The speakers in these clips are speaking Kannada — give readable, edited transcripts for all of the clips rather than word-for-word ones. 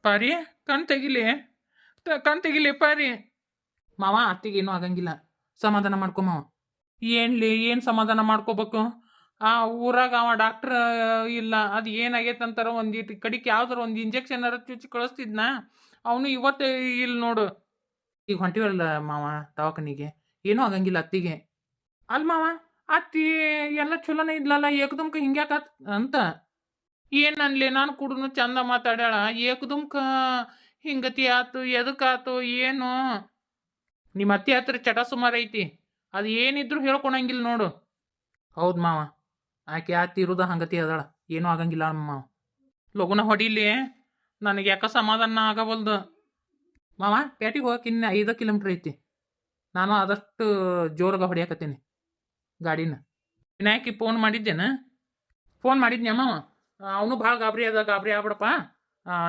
ಪಾರಿ ಕಣ್ ತೆಗಿಲಿ ಕಣ್ ತೆಗಿಲಿ ಪಾರಿ. ಮಾವ ಅತ್ತಿಗೆ ಏನೂ ಆಗಂಗಿಲ್ಲ, ಸಮಾಧಾನ ಮಾಡ್ಕೊ ಮಾವ. ಏನ್ಲಿ ಏನು ಸಮಾಧಾನ ಮಾಡ್ಕೋಬೇಕು? ಆ ಊರಾಗ ಅವ ಡಾಕ್ಟ್ರ್ ಇಲ್ಲ, ಅದು ಏನಾಗೈತೆ ಅಂತಾರ ಒಂದಿಟ್ಟು ಕಡಿಕೆ ಯಾವ್ದಾರ ಒಂದು ಇಂಜೆಕ್ಷನ್ ಚುಚ್ಚಿ ಕಳಿಸ್ತಿದ್ನ. ಅವನು ಇವತ್ತೇ ಇಲ್ಲಿ ನೋಡು. ಈಗ ಹೊಂಟಿವಲ್ಲ ಮಾವ ದವಾಖಾನಿಗೆ, ಏನೂ ಆಗಂಗಿಲ್ಲ ಅತ್ತಿಗೆ. ಅಲ್ ಮಾವ, ಅತ್ತಿ ಎಲ್ಲ ಚಲೋನೇ ಇದ್ಲಲ್ಲ, ಏಕದಮ್ಕ ಹಿಂಗ್ಯಾಕತ್ ಅಂತ. ಏನ್ ಅನ್ಲಿ, ನಾನು ಕೂಡ ಚಂದ ಮಾತಾಡ್ಯಾಳ, ಏಕದಮ್ಕ ಹಿಂಗತಿ ಆತು, ಎದಕ್ಕಾತು ಏನು? ನಿಮ್ಮ ಅತ್ತಿ ಹತ್ರ ಚಟ ಸುಮಾರು ಐತಿ, ಅದು ಏನಿದ್ರು ಹೇಳ್ಕೊಳಂಗಿಲ್ಲ ನೋಡು. ಹೌದು ಮಾವ, ಆಕೆ ಅತ್ತಿ ಇರೋದ ಹಂಗತಿ ಅದಾಳ, ಏನೂ ಆಗಂಗಿಲ್ಲ ಮಾವ. ಲಗುನ ಹೊಡಿಲಿ, ನನಗೆ ಯಾಕ ಸಮಾಧಾನ ಆಗವಲ್ದು. ಮಾವ ಪ್ಯಾಟಿಗೆ ಹೋಗಕ್ಕೆ ಇನ್ನು 5 ಕಿಲೋಮೀಟ್ರ್ ಐತಿ. ನಾನು ಆದಷ್ಟು ಜೋರಾಗ ಹೊಡಿಯಾಕತ್ತೀನಿ ಗಾಡಿನ. ವಿನಾಯಕಿ ಫೋನ್ ಮಾಡಿದ್ದೇನೆ, ಫೋನ್ ಮಾಡಿದ್ನ್ಯಾ ಮಾವ. ಅವನು ಭಾಳ ಗಾಬರಿ ಆಗ್ಬಿಡಪ್ಪ,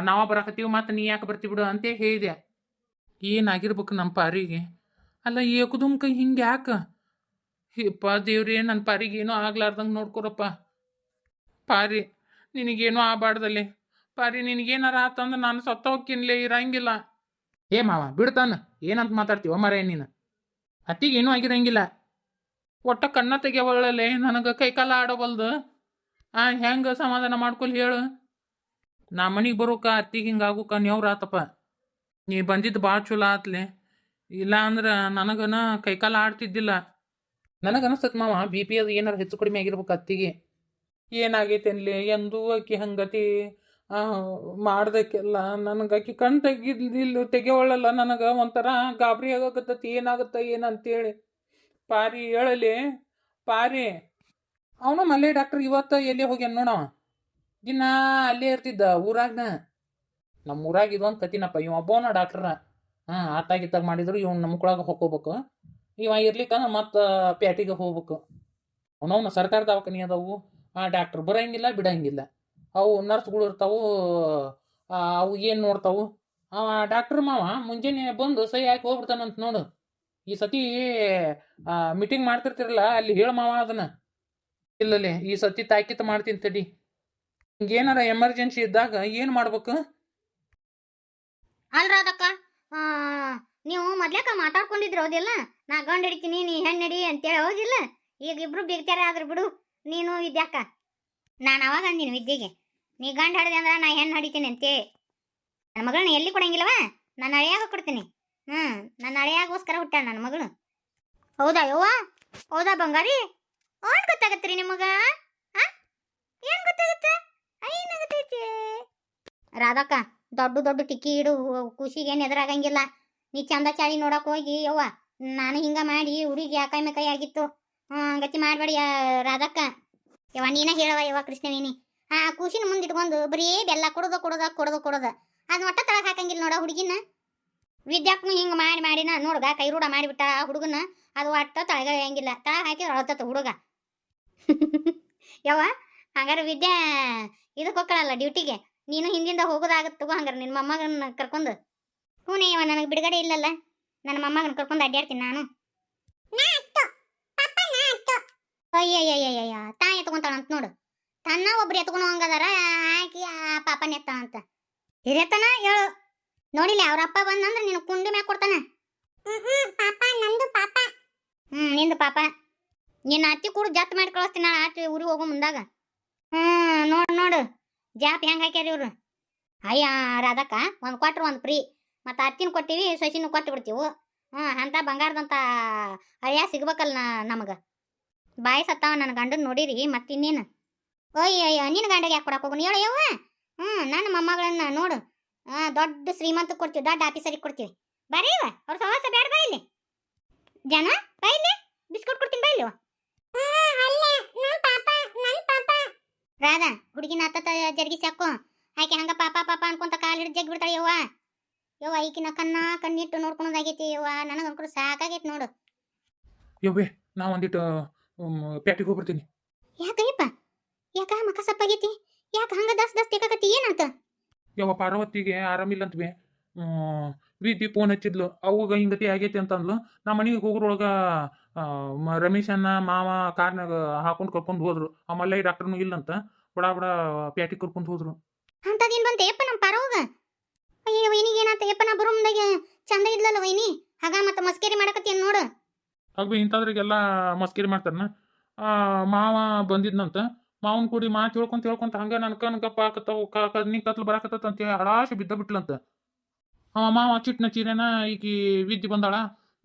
ನಾವ ಬರಾಕತ್ತೀವಿ, ಮತ್ತು ನೀ ಯಾಕೆ ಬರ್ತೀವಿ ಅಂತ ಹೇಳಿದೆ. ಏನಾಗಿರ್ಬೇಕು ನಮ್ಮ ಪಾರಿಗೆ? ಅಲ್ಲ ಏಕದುಮ್ಕ ಹಿಂಗೆ ಯಾಕೆ? ಹಿಪ್ಪ ದೇವ್ರಿ, ನನ್ನ ಪಾರಿಗೆ ಏನೂ ಆಗ್ಲಾರ್ದಂಗೆ ನೋಡ್ಕೊರಪ್ಪ. ಪಾರಿ ನಿನಗೇನೂ ಆಗಬಾರ್ದಲ್ಲಿ. ಪಾರಿ ನಿನಗೇನಾರ ಆತಂದ್ರೆ ನಾನು ಸತ್ತ ಹೋಗ್ಕಿನ್ಲೇ, ಇರಂಗಿಲ್ಲ. ಏ ಮಾವ ಬಿಡ್ತಾನ, ಏನಂತ ಮಾತಾಡ್ತೀವ ಮರ ನೀನು? ಅತ್ತಿಗೆ ಏನೂ ಆಗಿರಂಗಿಲ್ಲ. ಒಟ್ಟ ಕಣ್ಣ ತೆಗೆವಳ್ಳಲೆ, ನನಗೆ ಕೈಕಾಲ ಆಡಬಲ್ದು. ಹೆಂಗೆ ಸಮಾಧಾನ ಮಾಡ್ಕೊಲ್ ಹೇಳು? ನಾ ಮನೆಗೆ ಬರೋಕ ಅತ್ತಿಗೆ ಹಿಂಗಾಗೋಕ ನೇವ್ರು ಆತಪ್ಪ. ನೀ ಬಂದಿದ್ದು ಭಾಳ ಚಲೋ ಆತ್ಲೆ, ಇಲ್ಲ ಅಂದ್ರೆ ನನಗನ ಕೈಕಾಲ ಆಡ್ತಿದ್ದಿಲ್ಲ. ನನಗನ್ಸ್ತತ್ ಮಾವ, BP ಅದು ಏನಾರು ಹೆಚ್ಚು ಕಡಿಮೆ ಆಗಿರ್ಬೇಕು ಅತ್ತಿಗೆ. ಏನಾಗೈತೆ ಅನ್ಲಿ, ಎಂದೂ ಆಕಿ ಹಂಗತಿ ಮಾಡ್ದಕ್ಕೆಲ್ಲ ನನಗೆ ಆಕಿ ಕಣ್ ತೆಗೆವಳ್ಳಲ್ಲ. ನನಗೆ ಒಂಥರ ಗಾಬರಿ ಆಗಾಕತ್ತತಿ, ಏನಾಗುತ್ತ ಏನಂತೇಳಿ. ಪಾರಿ ಹೇಳಲಿ ಪಾರಿ. ಅವನು ಮಲ್ಲೆ ಡಾಕ್ಟ್ರ್ ಇವತ್ತು ಎಲ್ಲಿ ಹೋಗ್ಯಾನ ನೋಡವ, ದಿನ ಅಲ್ಲೇ ಇರ್ತಿದ್ದ ಊರಾಗನ. ನಮ್ಮ ಊರಾಗ ಇದೊಂದು ಕತಿನಪ್ಪ, ಇವ ಒಬ್ಬವನ ಡಾಕ್ಟ್ರ. ಆತಾಗಿತ್ತಾಗ ಮಾಡಿದ್ರು ಇವ್ನು ನಮ್ಮ ಕುಳಾಗ ಹೋಗ್ಕೋಬೇಕು, ಇವ ಇರ್ಲಿಕ್ಕ ಮತ್ತು ಪ್ಯಾಟಿಗೆ ಹೋಗ್ಬೇಕು. ಅವನವನು ಸರ್ಕಾರ ದವಾಖಾನಿ ಅದಾವು, ಡಾಕ್ಟ್ರ್ ಬರಂಗಿಲ್ಲ ಬಿಡಂಗಿಲ್ಲ. ಅವು ನರ್ಸ್ಗಳು ಇರ್ತಾವು, ಅವು ಏನು ನೋಡ್ತಾವು. ಡಾಕ್ಟ್ರ್ ಮಾವ ಮುಂಜಾನೆ ಬಂದು ಸಹಿ ಹಾಕಿ ಹೋಗ್ಬಿಡ್ತಾನಂತ ನೋಡು. ಈ ಸತಿ ಮೀಟಿಂಗ್ ಮಾಡ್ತಿರ್ತಿರಲ್ಲ, ಅಲ್ಲಿ ಹೇಳು ಮಾವ ಅದನ್ನ. ಇಲ್ಲಲ್ಲಿ ಈ ಸತಿ ತಾಕೀತು ಮಾಡ್ತೀನಿ ತಡಿ. ಹಿಂಗೇನಾರ ಎಮರ್ಜೆನ್ಸಿ ಇದ್ದಾಗ ಏನು ಮಾಡ್ಬೇಕು? ಅಲ್ರಾದಕ್ಕ, ನೀವು ಮೊದ್ಲೇಕ ಮಾತಾಡ್ಕೊಂಡಿದ್ರು ಹೌದಿಲ್ಲ, ನಾ ಗಂಡು ಹಿಡಿತೀನಿ ನೀ ಹೆಣ್ಣು ಹಿಡಿ ಅಂತೇಳಿ, ಹೌದಿಲ್ಲ? ಈಗ ಇಬ್ರು ಬಿಗ್ತಾರೆ ಆದ್ರೆ ಬಿಡು. ನೀನು ವಿದ್ಯಾಕ, ನಾನು ಅವಾಗ ಅಂದಿನಿ ವಿದ್ಯೆಗೆ, ನೀ ಗಂಡು ಹಿಡಿದೆ ಅಂದ್ರೆ ನಾ ಹೆಣ್ಣು ಹಿಡಿತೀನಿ ಅಂತೇಳಿ. ನನ್ನ ಮಗಳನ್ನ ಎಲ್ಲಿ ಕೊಡಂಗಿಲ್ಲವ, ನಾನು ಅಳಿಯಾಗ ಕೊಡ್ತೀನಿ. ನನ್ನ ಅಳಿಯಾಗೋಸ್ಕರ ಹುಟ್ಟಾಳ ನನ್ನ ಮಗಳು. ಹೌದಾ ಯವ್ವ? ಹೌದಾ ಬಂಗಾರಿ? ಏನು ಗೊತ್ತಾಗತ್ತೀರಿ ನಿಮಗ? ಏನು ಗೊತ್ತಾಗತ್ತೆ? ಏನಾಗತ್ತೈತಿ ರಾಧಕ್ಕ? ದೊಡ್ಡ ದೊಡ್ಡ ಟಿಕ್ಕಿ ಇಡು, ಖುಷಿಗೆ ಏನು ಎದುರಾಗಂಗಿಲ್ಲ. ನೀ ಚಂದ ಚಾಳಿ ನೋಡಕ್ ಹೋಗಿ ಯವ್ವ, ನಾನು ಹಿಂಗ ಮಾಡಿ ಹುಡುಗಿ ಕೈ ಕೈ ಆಗಿತ್ತು. ಗತಿ ಮಾಡಬೇಡಿ ರಾಧಕ್ಕ. ಯವ್ವ ನೀನ ಹೇಳವ ಯವ್ವ ಕೃಷ್ಣವೇಣಿ. ಖುಷಿನ ಮುಂದಿಟ್ಕೊಂಡು ಬರೀ ಬೆಲ್ಲ ಕೊಡೋದ ಅದು ಒಟ್ಟ ತಳಗ ಹಾಕಂಗಿಲ್ಲ ನೋಡ ಹುಡುಗಿನ. ವಿದ್ಯಾಕ್ನು ಹಿಂಗೆ ಮಾಡಿನ ನೋಡ್ಗ ಕೈ ರೂಢ ಮಾಡಿಬಿಟ್ಟ ಆ ಹುಡುಗನ. ಅದು ಒಟ್ಟ ತಳಗಂಗಿಲ್ಲ, ತಳಗ ಹಾಕಿದ್ರೆ ಅಳತತ್ತ ಹುಡುಗ. ಯವ್ವ ಹಂಗಾರೆ ವಿದ್ಯಾ ಇದಕ್ಕೆ ಹೋಗ್ಕಳಲ್ಲ ಡ್ಯೂಟಿಗೆ, ನೀನು ಹಿಂದಿಂದ ಹೋಗೋದಾಗತ್ತೆ ತಗೋ. ಹಂಗಾರೆ ನಿನ್ನ ಮೊಮ್ಮಗನ ಕರ್ಕೊಂಡು. ಹ್ಞೂ ಯವ್ವ, ನನಗೆ ಬಿಡುಗಡೆ ಇಲ್ಲಲ್ಲ, ನನ್ನ ಮೊಮ್ಮಗನ ಕರ್ಕೊಂಡು ಅಡ್ಡಾಡ್ತೀನಿ ನಾನು. ಅಯ್ಯಯ್ಯಯ್ಯಯ್ಯ, ತಾಯಿ ಎತ್ಕೊಂತಾಳಂತ ನೋಡು. ತನ್ನ ಒಬ್ರು ಎತ್ಕೊಂಡು ಹಂಗದಾರ, ಆಕಿ ಆ ಪಾಪನ ಎತ್ತಾಳಂತ. ಹಿರಿಯತನ ಹೇಳು ನೋಡಿಲ್ಲ, ಅವ್ರ ಅಪ್ಪ ಬಂದಂದ್ರೆ ನೀನು ಕುಂಡಿ ಮ್ಯಾಗ ಕೊಡ್ತಾನೆ. ನಿಂದು ಪಾಪ. ನಿನ್ನ ಅತ್ತಿ ಕೂಡ ಜತ್ ಮಾಡಿ ಕಳಿಸ್ತೀನಿ ನಾನು ಆಚೆ ಊರಿಗೆ ಹೋಗೋ ಮುಂದಾಗ. ನೋಡು ಜಾಪ್ ಹೆಂಗೆ ಹಾಕ್ಯಾರ ಇವ್ರು. ಅಯ್ಯ ರಾಧಕ್ಕ, ಒಂದು ಕೊಟ್ರು ಒಂದು ಫ್ರೀ, ಮತ್ತು ಅತ್ತಿನ ಕೊಟ್ಟಿವಿ, ಸೊಸಿನೂ ಕೊಟ್ಟು ಬಿಡ್ತೀವಿ. ಅಂತ ಬಂಗಾರದಂತ ಅಳಿಯ ಸಿಗ್ಬೇಕಲ್ಲ ನಮಗೆ. ಬಾಯಿ ಸತ್ತಾವ ನನ್ನ ಗಂಡನ ನೋಡಿರಿ ಮತ್ತಿನ್ನೇನು. ಅಯ್ಯಯ್ಯ, ನಿನ್ನ ಗಂಡಗೆ ಯಾಕೆ ಕೊಡಕ್ಕೆ ಹೋಗೋಣ ಹೇಳಯ್ಯವ್ವ? ನನ್ನ ಮೊಮ್ಮಗಳನ್ನ ನೋಡು, ದೊಡ್ಡ ಶ್ರೀಮಂತ ಕೊಡ್ತೀವಿ, ದೊಡ್ಡ ಆಫೀಸರಿಗೆ ಕೊಡ್ತೀವಿ. ಬರೀವ ಅವ್ರ ಸವಾಸ ಬೇಡ. ಬಾ ಇಲ್ಲಿ ಜನ, ಬಾ ಇಲ್ಲಿ ಬಿಸ್ಕೊಟ್ ಕೊಡ್ತೀನಿ, ಬಾ ಇಲ್ಲಿ. ರಾಧಾ ಹುಡುಗಿನ ಅತ್ತ ಜರುಗಿಸಿ ಹಾಕೋ, ಆಕೆ ಹಂಗ ಪಾಪ ಅನ್ಕೊಂತ ಕಾಲು ಹಿಡಿದು ಜಗ್ಗಿ ಬಿಡ್ತಾಳೆ. ಯವ್ವ ಈಕಿನ ಕಣ್ಣಿಟ್ಟು ನೋಡ್ಕೊಳೋದಾಗೈತಿ ಯವ್ವ, ನನಗೆ ಅನ್ಕೊಂಡು ಸಾಕಾಗೈತಿ ನೋಡು. ಯವ್ವೇ ನಾ ಒಂದಿಟ್ಟು ಪ್ಯಾಟಿಗೆ ಹೋಗ್ಬಿಡ್ತೀನಿ. ಯಾಕಯ್ಯಪ್ಪ, ಯಾಕ ಮಕ ಸಪ್ಪಾಗೈತಿ? ಯಾಕೆ ಹಂಗ ದಸ್ ತೆಕಾಕತ್ತಿ, ಏನಂತ? ಯವ್ವ ಪಾರ್ವತಿಗೆ ಆರಾಮಿಲ್ಲಂತವೆ. ವಿದ್ಯೆ ಫೋನ್ ಹಚ್ಚಿದ್ಲು, ಅವಾಗ ಹಿಂಗತಿ ಆಗೈತಿ ಅಂತಂದ್ಲು. ನಾ ಮನೆಗೆ ಹೋಗೋರೊಳಗ ರಮೇಶನ್ನ ಮಾವ ಕಾರ್ನಾಗ ಹಾಕೊಂಡು ಕರ್ಕೊಂಡು ಹೋದ್ರು. ಆಮೇಲೆ ಈ ಡಾಕ್ಟರ್ನು ಇಲ್ಲಂತ, ಬಡ ಪ್ಯಾಟಿಗೆ ಕರ್ಕೊಂಡು ಹೋದ್ರು. ಅಂತದೇನು ಬಂತೆ ಯಪ್ಪ ನಮ್ಮ ಪಾರೋಗ? ಏನಾತ ಯಪ್ಪ ನಾ ಬರೋ ಮುಂದಾಗ ಚಂದ ಇದ್ಲಲ್ಲ ವೈನಿ ಹಾಗ ಮತ್ತ ಮಸ್ಕೇರಿ ಮಾಡಕತ್ತೇನ್ ನೋಡು. ಅಗ್ಬಿ ಇಂಥದ್ರಿಗೆಲ್ಲ ಮಸ್ಕಿರಿ ಮಾಡ್ತಾರನ. ಮಾವ ಬಂದಿದ್ನಂತ, ಮಾವನ್ ಕೂಡಿ ಮಾತು ಹೇಳ್ಕೊಂತ ಹಂಗ ನನ್ನ ಕಪ್ಪ ಹಾಕತ್ತಾವ ಕಣ್ಣಿ ಕತ್ಲು ಬರಾಕತ್ತ ಅಂತೇಳಿ ಹಳಾಶೆ ಬಿದ್ದ ಬಿಟ್ಲಂತ. ಮಾವ ಚಿಟ್ನ ಚೀರೆನ ಈಕಿ ವಿದ್ಯೆ ಬಂದಾಳ,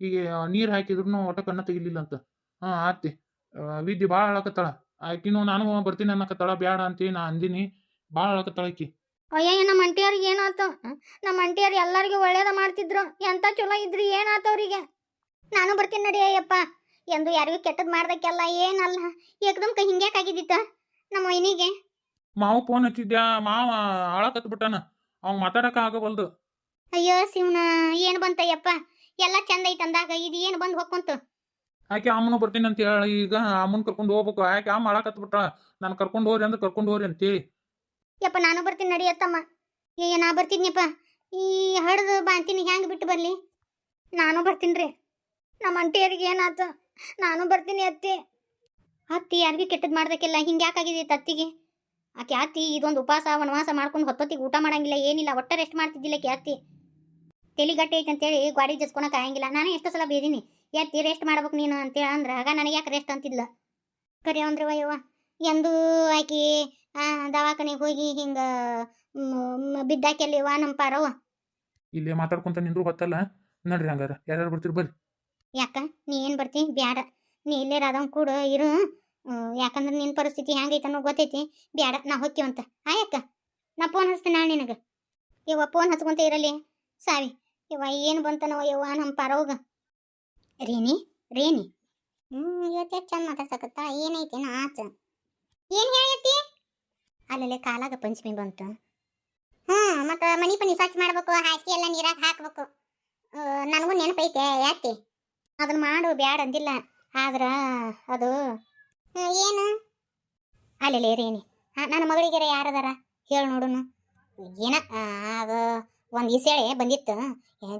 ಈಗ ನೀರು ಹಾಕಿದ್ರು ಒಟ್ಟ ಕಣ್ಣ ತೆಗಿಲಿಲ್ಲ ಅಂತ. ಆತಿ ವಿದ್ಯೆ ಭಾಳ ಅಳಕತ್ತಾಳ ಆಕಿನೂ, ನಾನು ಬರ್ತೀನಿ ಅನ್ನಕತ್ತಾಳ. ಬ್ಯಾಡ ಅಂತೇಳಿ ನಾ ಅಂದಿನಿ, ಭಾಳ ಅಳಕತ್ತಾಳ ಆಕಿ. ಅಯ್ಯ ನಮ್ಮ ಅಂಟಿಯವ್ರಿಗೆ ಏನಾತ? ನಮ್ಮ ಅಂಟಿಯವ್ರು ಎಲ್ಲರಿಗೂ ಒಳ್ಳೇದ ಮಾಡ್ತಿದ್ರು, ಎಂತ ಚಲೋ ಇದ್ರಿ ಏನಾತ ಅವ್ರಿಗೆ? ನಾನು ಬರ್ತೀನಿ ನಡಿ ಅಯ್ಯಪ್ಪ. ಎಂದು ಯಾರಿಗೂ ಕೆಟ್ಟದ್ ಮಾಡ್ದಕ್ಕೆಲ್ಲ ಏನಲ್ಲ, ಏಕದಮ್ ಕೈ ಹಿಂಗ್ಯಾಕಾಗಿದ್ದಿತ್ತ ನಮ್ಮ ವೈನಿಗೆ. ಮಾವ ಫೋನ್ ಹಚ್ಚಿದ್ಯಾ, ಮಾವ ಅಳಕತ್ ಬಿಟ್ಟಾನ, ಅವ್ ಮಾತಾಡಕ ಆಗವಲ್ದು. ಅಯ್ಯೋ ಶಿವನ, ಏನು ಬಂತಯ್ಯಪ್ಪ? ಎಲ್ಲ ಚಂದ ಐತೆ ಅಂದಾಗ ಇದು ಏನು ಬಂದು ಹೋಗ್ಕೊಂತು? ಆಕೆ ಅಮ್ಮನು ಬರ್ತೀನಿ ಅಂತ ಹೇಳಿ ಈಗ ಅಮ್ಮನ್ ಕರ್ಕೊಂಡು ಹೋಗ್ಬೇಕು. ಆಕೆ ಅಮ್ಮ ಅಳಕತ್ ಬಿಟ್ಟ, ನಾನು ಕರ್ಕೊಂಡು ಹೋಗ್ರಿ ಅಂದ್ರೆ ಕರ್ಕೊಂಡು ಹೋಗ್ರಿ ಅಂತೇಳಿ. ಯಪ್ಪ ನಾನು ಬರ್ತೀನಿ ನಡಿಯತ್ತಮ್ಮ. ನಾ ಬರ್ತೀನಿಯಪ್ಪ. ಈ ಹಡ್ದು ಬಾಂತೀನಿ ಹೆಂಗೆ ಬಿಟ್ಟು ಬರಲಿ? ನಾನು ಬರ್ತೀನಿ ರೀ. ನಮ್ಮ ಅಂಟಿಯರಿಗೆ ಏನಾಯ್ತು? ನಾನು ಬರ್ತೀನಿ ಅತ್ತಿ. ಅತ್ತಿ ಯಾರಿಗೂ ಕೆಟ್ಟದ್ದು ಮಾಡ್ದಕ್ಕೆಲ್ಲ ಹಿಂಗೆ ಯಾಕಾಗಿದೈತೆ ಅತ್ತಿಗೆ? ಆಕೆ ಅತ್ತಿ ಇದೊಂದು ಉಪವಾಸ ವನವಾಸ ಮಾಡ್ಕೊಂಡು ಹೊತ್ತೊತ್ತಿಗೆ ಊಟ ಮಾಡಂಗಿಲ್ಲ, ಏನಿಲ್ಲ, ಒಟ್ಟ ರೆಸ್ಟ್ ಮಾಡ್ತಿದ್ದಿಲ್ಲ ಕೆ ಅತ್ತಿ. ತೆಲಿಗಟ್ಟೆ ಐತೆ ಅಂತೇಳಿ ಗಾಡಿ ಜಸ್ಕೊಳಕ್ಕೆ ಆಗಂಗಿಲ್ಲ. ನಾನೇ ಎಷ್ಟು ಸಲ ಬೇದೀನಿ, ಎತ್ತಿ ರೆಸ್ಟ್ ಮಾಡ್ಬೇಕು ನೀನು ಅಂತೇಳಿ ಅಂದ್ರೆ ಆಗ ನನಗೆ ಯಾಕೆ ರೆಸ್ಟ್ ಅಂತಿದ್ಲ. ಕರಿ ಅಂದ್ರೆ ವಯ್ಯವ್ವ ಎಂದು ಆಕಿ ದವಾಖಾನೆಗೆ ಹೋಗಿ ಹಿಂಗೆ ಬಿದ್ದಾಕೆಲ್ಲಿವ ನಮ್ಮ ಪಾರವ್ವ. ಇಲ್ಲೇ ಮಾತಾಡ್ಕೊಂತ ನಿಂದ್ರು ಗೊತ್ತಲ್ಲ. ನಡ್ರಿ ಹಂಗಾರ ಯಾರ್ಯಾರು ಬರ್ತೀರಿ ಬರ್ರಿ. ಯಾಕ ನೀ ಏನು ಬರ್ತಿ? ಬ್ಯಾಡ, ನೀ ಇಲ್ಲೇ ರಾಧವ್ ಕೂಡ ಇರು. ಯಾಕಂದ್ರೆ ನಿನ್ನ ಪರಿಸ್ಥಿತಿ ಹೆಂಗೈತೆ ಅನ್ನೋ ಗೊತ್ತೈತಿ. ಬ್ಯಾಡ, ನಾ ಹೊಕ್ಕಿವಂತ. ಆಯಕ್ಕ ನಾ ಫೋನ್ ಹಚ್ತೀನಿ ನಾಳೆ ನಿನಗೆ. ಯವ್ವ ಫೋನ್ ಹಚ್ಕೊಂತ ಇರಲಿ ಸಾವಿ. ಯವ್ವ ಏನು ಬಂತನವ ಯವ್ವ ನಮ್ಮ ಪಾರವ್ಗ. ರೇಣಿ ರೇಣಿ ಇವತ್ತೆ ಚಂದ ಮಾತಾಡ್ಸಕತ್ತ. ಏನೈತಿ ಆಚ? ಏನು ಹೇಳತ್ತಿ? ಅಲ್ಲಲ್ಲೇ ಕಾಲಾಗ ಪಂಚಮಿ ಬಂತು. ಮತ್ತು ಮನಿ ಪನಿ ಸ್ವಚ್ಛ ಮಾಡ್ಬೇಕು, ಹಾಸಿಗೆ ಎಲ್ಲ ನೀರಾಗ ಹಾಕ್ಬೇಕು. ನನಗೂ ನೆನಪೈತೆ ಯಾಕೆ ಅದನ್ನ ಮಾಡು ಬ್ಯಾಡ ಅಂದಿಲ್ಲ. ಆದ್ರೆ ಅದು ಏನು ಅಲ್ಲೇ ರೇಣಿ, ನನ್ನ ಮಗಳಿಗೆರ ಯಾರದಾರ ಹೇಳಿ ನೋಡುನು. ಏನ ಅದು ಒಂದು ಇಸೇಳೆ ಬಂದಿತ್ತು,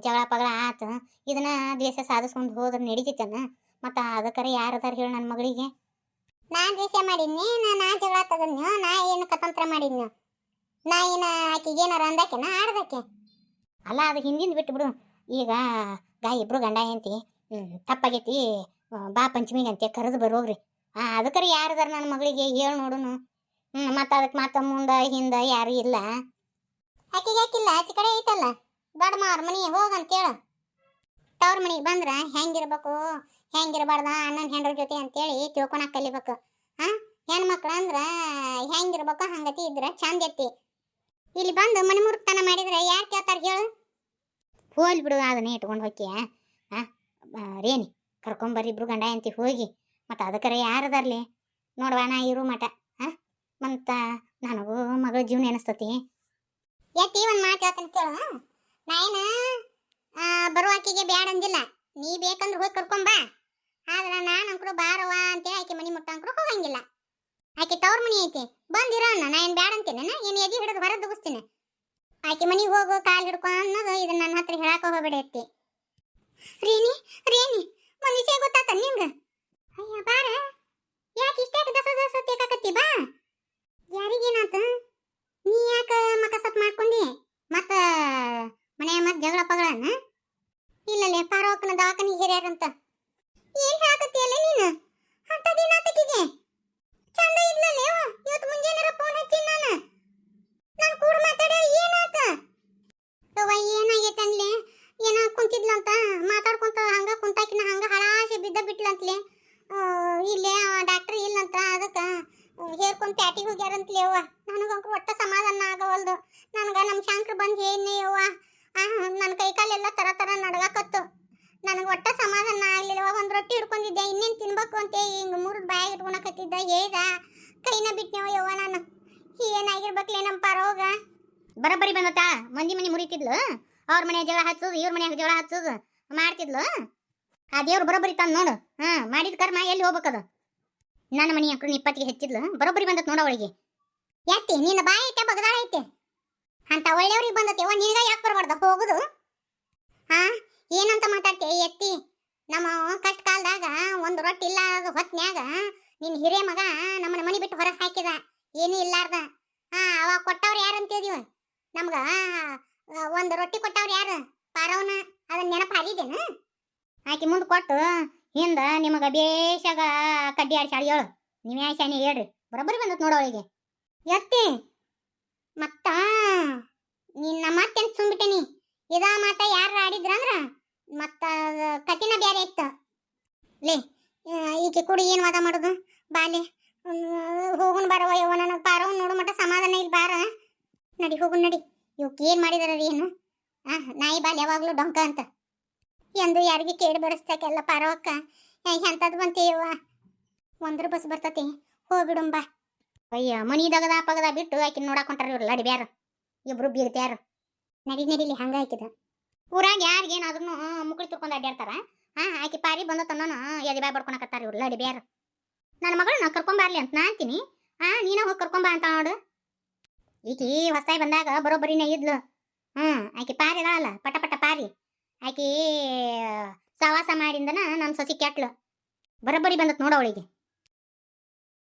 ಜಗಳ ಪಗಳ ಆತು. ಇದನ್ನ ದ್ವೇಷ ಸಾಧಿಸ್ಕೊಂಡು ಹೋದ್ರೆ ನಡೀತಿತ್ತನ? ಮತ್ತು ಅದಕ್ಕರ ಯಾರದಾರ ಹೇಳಿ ನನ್ನ ಮಗಳಿಗೆ? ನಾ ದ್ವೇಷ ಮಾಡಿದ್ನಿ? ನಾ ಜಗಳ ತಗದ್ನ್ಯೋ? ನಾ ಏನು ಕತಂತ್ರ ಮಾಡಿದ್ನ್ಯೋ? ನಾ ಏನು ಆಕೆಗೆ ಏನಾರ ಅಂದಾಕೆನ ಆಡ್ದಾಕೆ? ಅಲ್ಲ ಅದು ಹಿಂದಿಂದ ಬಿಟ್ಟು ಬಿಡು. ಈಗ ಇಬ್ರು ಗಂಡ ಹೆಂಡತಿ ತಪ್ಪಾಗೈತಿ, ಬಾ ಪಂಚಮಿಗೆ ಅಂತೆ ಕರೆದು ಬರೋಗ್ರಿ. ಅದಕ್ಕರ ಯಾರದಾರ ನನ್ನ ಮಗಳಿಗೆ ಹೇಳಿ ನೋಡುನು. ಮತ್ತು ಅದಕ್ಕೆ ಮಾತ ಮುಂದೆ ಹಿಂದೆ ಯಾರು ಇಲ್ಲ. ಆಕೆಗೆ ಯಾಕಿಲ್ಲ? ಆಚೆ ಕಡೆ ಐತಲ್ಲ ದೊಡ್ಡ ಮಾವ್ರ ಮನೆ ಹೋಗಂತೇಳು. ತವ್ರ ಮನೆಗೆ ಬಂದ್ರೆ ಹೆಂಗಿರ್ಬೇಕು ಹೆಂಗಿರಬಾರ್ದ ಅಣ್ಣನ ಹೆಂಡ್ರ ಜೊತೆ ಅಂತೇಳಿ ತಿಳ್ಕೊಳಕ್ ಕಲಿಬೇಕು. ಹೆಣ್ಮಕ್ಳು ಅಂದ್ರೆ ಹೆಂಗಿರ್ಬೇಕು ಹಂಗತಿ ಇದ್ರೆ ಚಂದ ಎತ್ತಿ. ಇಲ್ಲಿ ಬಂದು ಮನೆ ಮುರುಕ್ತನ ಮಾಡಿದ್ರೆ ಯಾರು ಕೇಳ್ತಾರೆ ಹೇಳು? ಹೋಲ್ ಬಿಡು, ಅದನ್ನೇ ಇಟ್ಕೊಂಡು ಹೋಗ್ಯ. ರೇಣಿ ಕರ್ಕೊಂಬರ್ರಿ ಇಬ್ರು ಗಂಡ ಅಂತಿ ಹೋಗಿ. ಮತ್ತು ಅದಕ್ಕರ ಯಾರದಾರ್ಲಿ ನೋಡುವ ನಾ ಇರು ಮಠ. ಮತ್ತು ನನಗೂ ಮಗಳ ಜೀವನ ಅನಿಸ್ತತಿ. ಎತ್ತಿ ಒಂದು ಮಾತು ಹೇಳ್ತಾನೆ ಕೇಳು. ನಾ ಏನು ಬರುವಾಕಿಗೆ ಬ್ಯಾಡ ಅಂದಿಲ್ಲ, ನೀ ಬೇಕಂದ್ರೆ ಹೋಗಿ ಕರ್ಕೊಂಬಾ. ಆದ್ರೆ ನಾನು ಅಂಕರು ಬಾರವ ಅಂತೇಳಿ ಆಕೆ ಮನೆ ಮುಟ್ಟ ಅಂಕರು ಹೋಗಂಗಿಲ್ಲ. ಆಕೆ ತವ್ರ ಮನೆ ಐತಿ ಬಂದಿರೋ ಅಣ್ಣ. ನಾ ಏನು ಬ್ಯಾಡ ಅಂತೇನೆ? ಏನು ಎದಿ ಹಿಡಿದು ಹೊರ ದುಗಿಸ್ತೀನಿ. ಆಕೆ ಮನೆಗೆ ಹೋಗು ಕಾಲು ಹಿಡ್ಕೊ ಅನ್ನೋದು ಇದನ್ನ ನನ್ನ ಹತ್ರ ಹೇಳಕ್ಕೆ ಹೋಗಬೇಡ ಎತ್ತಿ. ರೇಣಿ ರೇಣಿ ಒಂದು ವಿಷಯ ಗೊತ್ತಾತ ನಿಂಗೆ? ಅಯ್ಯ ಬಾರ, ಯಾಕೆ ಇಷ್ಟಾಗ ದಸ ದಸ ತೇಕಾಕತ್ತಿ? ಬಾ. ಯಾರಿಗೇನಾತ? ನೀ ಯಾಕೆ ಮಕಸತ್ ಮಾಡ್ಕೊಂಡಿ? ಮತ್ತು ಮನೆ ಮತ್ತೆ ಜಗಳ ಪಗಳನ್ನ? ಇಲ್ಲಲ್ಲೇ ಪಾರೋಕನ ದವಾಖಾನಿಗೆ ಹೇರ್ಯಾರಂತ. ಏನು ಹೇಳಕತ್ತೀಯಲ್ಲ ನೀನು? ಅಂಥದ್ದೇನಾತಕಿಗೆ? ಚಂದ ಇದ್ಲಲ್ಲೇ ಇವತ್ತು ಮುಂಜಾನೆ ಫೋನ್ ಹಚ್ಚಿ ನಾನು ಕೂಡ ಮಾತಾಡ ಏನಾತ? ಏನಾಗೈತೆ ಅನ್ಲಿ? ಏನೋ ಕುಂತಿದ್ಲಂತ ಮಾತಾಡ್ಕೊಂತ ಹಂಗ ಕುಂತಾಕಿನ ಹಂಗ ಹಳಾಶೆ ಬಿದ್ದ ಬಿಟ್ಲಂತ್ಲೆ. ಇಲ್ಲೇ ಡಾಕ್ಟರ್ ಇಲ್ಲಂತ, ಅದಕ್ಕೆ ಹೇರ್ಕೊಂಡು ಪ್ಯಾಟಿಗೆ ಹೋಗ್ಯಾರಂತ್ಲೆ ಅವ್ವ. ನನಗಂಕರು ಒಟ್ಟ ಸಮಾಧಾನ ಆಗವಲ್ದು. ನನಗೆ ನಮ್ಮ ಶಾಂಕ್ರು ಬಂದು ಏನೇ ಅವ್ವ, ನನ್ನ ಕೈಕಾಲೆಲ್ಲ ತರ ನಡ್ಗಾಕತ್ತು. ನನಗೆ ಒಟ್ಟ ಸಮಾಧಾನ ಆಗಲಿಲ್ಲವ. ಒಂದು ರೊಟ್ಟಿ ಹಿಡ್ಕೊಂಡಿದ್ದೆ, ಇನ್ನೇನು ತಿನ್ಬೇಕು ಅಂತ ಹಿಂಗೆ ಮುರಿದು ಬಾಯಿಗೆ ಇಟ್ಕೊಳಕತ್ತಿದ್ದ. ಹೇಗ ಕೈನ ಬಿಟ್ನೇವ ಯವ್ವ ನಾನು. ಏನಾಗಿರ್ಬೇಕಲೇ ನಮ್ಮ ಪಾರೋಗ. ಬರಬರಿ ಬಂದತಾ ಮಂದಿ ಮನೆ ಮುರಿತಿದ್ಲು. ಅವ್ರ ಮನೆ ಜಗಳ ಹಚ್ಚೋದು, ಇವ್ರ ಮನೆಯಾಗ ಜಗಳ ಹಚ್ಚೋದು ಮಾಡ್ತಿದ್ಲು. ಆ ದೇವ್ರು ಬರೋಬ್ಬರಿ ತಂದು ನೋಡು. ಮಾಡಿದ ಕರ್ಮ ಎಲ್ಲಿ ಹೋಗ್ಬೇಕದು? ನನ್ನ ಮನೆ ಅಂಕರು ನಿಪ್ಪತ್ತಿಗೆ ಹೆಚ್ಚಿದ್ಲು. ಬರೋಬ್ಬರಿ ಬಂದತ್ ನೋಡ ಅವಳಿಗೆ. ಯಾಕೆ ನಿನ್ನ ಬಾಯಿ ಐತೆ ಬಗದಾಳ ಐತೆ ಅಂತ ಒಳ್ಳೆಯವ್ರಿಗೆ ಬಂದತ್ತೇವ, ನಿನಗ ಯಾಕೆ ಬರಬಾರ್ದ ಹೋಗುದು? ಏನಂತ ಮಾತಾಡ್ತೇ ಎತ್ತಿ? ನಮ್ಮ ಕಷ್ಟ ಕಾಲದಾಗ ಒಂದು ರೊಟ್ಟಿ ಇಲ್ಲ ಅದು ಹೊತ್ನ್ಯಾಗ ನಿನ್ನ ಹಿರೇ ಮಗ ನಮ್ಮನ್ನ ಮನೆ ಬಿಟ್ಟು ಹೊರಗೆ ಹಾಕಿದ, ಏನೂ ಇಲ್ಲಾರ್ದ. ಅವಾಗ ಕೊಟ್ಟವ್ರು ಯಾರಂತಿದೀವ? ನಮ್ಗೆ ಒಂದು ರೊಟ್ಟಿ ಕೊಟ್ಟವ್ರು ಯಾರು ಪಾರವನ ಅದನ್ನ ನೆನಪು ಹಾರಿದೇನು ಆಕಿ ಮುಂದೆ ಕೊಟ್ಟು ಹಿಂದ ನಿಮಗ ಬೇಷಾಗ ಕಡ್ಡಿ ಆಡ್ಸಾಳ ಹೇಳು ನೀವ್ ಯಾ ಶಾನಿ ಹೇಳ್ರಿ ಬರೋಬ್ಬರಿ ಬಂದತ್ ನೋಡ ಅವಳಿಗೆ ಎತ್ತಿ ಮತ್ತ ನಿನ್ನ ಮತ್ತೆಂತ ಸುಮ್ಬಿಟ್ಟೇನಿ ಇದಾ ಮಾತ ಯಾರ ಆಡಿದ್ರಂದ್ರ ಮತ್ತ ಕತಿನ ಬ್ಯಾರೆ ಇತ್ತು ಲೇ ಈಕೆ ಕುಡಿ ಏನು ವಾದ ಮಾಡೋದು ಬಾಲೆ ಹೋಗುನ್ ಬಾರವ ಯವ್ವ ನನಗೆ ಪಾರವನ್ ನೋಡು ಮಟ್ಟ ಸಮಾಧಾನ ಇಲ್ಲ ಬಾರ ನಡಿ ಹೋಗುನ್ ನಡಿ ಇವಕ್ಕೆ ಏನು ಮಾಡಿದಾರ ಏನು ನಾಯಿ ಬಾಲ್ ಯಾವಾಗ್ಲೂ ಡೊಂಕ ಅಂತ ಎಂದು ಯಾರಿಗೆ ಕೇಳಿ ಬೆಳೆಸ್ತಾಕೆಲ್ಲ ಪಾರವಕ್ಕ ಎಂಥದ್ದು ಬಂತೀಯವ್ವ ಒಂದ್ರ ಬಸ್ ಬರ್ತತಿ ಹೋಗ್ಬಿಡುಂಬ ಅಯ್ಯ ಮನಿದಗದ ಪಗದ ಬಿಟ್ಟು ಆಕಿನ ನೋಡಾಕೊಂಟಾರ ಇವ್ರು ಲಡಿ ಬ್ಯಾರ ಇಬ್ರು ಬೀಗ್ತ್ಯಾರ ನಡಿಲಿ ಹಂಗ ಹಾಕಿದ ಊರಾಗ ಯಾರಿಗೇನಾದ್ರೂ ಮುಕ್ಳಿ ತುರ್ಕೊಂಡು ಅಡ್ಡಾಡ್ತಾರ ಆಕಿ ಪಾರಿ ಬಂದತನ ಎದಿ ಬಾಯ್ ಬಡ್ಕೊಳಕತ್ತಾರ ಇವ್ರು ಲಡಿ ಬ್ಯಾರ ನನ್ನ ಮಗಳನ್ನ ಕರ್ಕೊಂಬರ್ಲಿ ಅಂತ ನಾ ಅಂತೀನಿ ನೀನ ಹೋಗಿ ಕರ್ಕೊಂಬ ಅಂತ ನೋಡು ಈಕಿ ಹೊಸ್ತಾಯಿ ಬಂದಾಗ ಬರೋಬ್ಬರಿನೇ ಇದ್ಲು ಆಕಿ ಪಾರಿ ಇದಾಳಲ್ಲ ಪಟ ಪಟ ಪಾರಿ ಆಕಿ ಸವಾಸ ಮಾಡಿಂದನ ನನ್ನ ಸೊಸಿ ಕೆಟ್ಲು ಬರೋಬ್ಬರಿ ಬಂದತ್ ನೋಡ ಅವಳಿಗೆ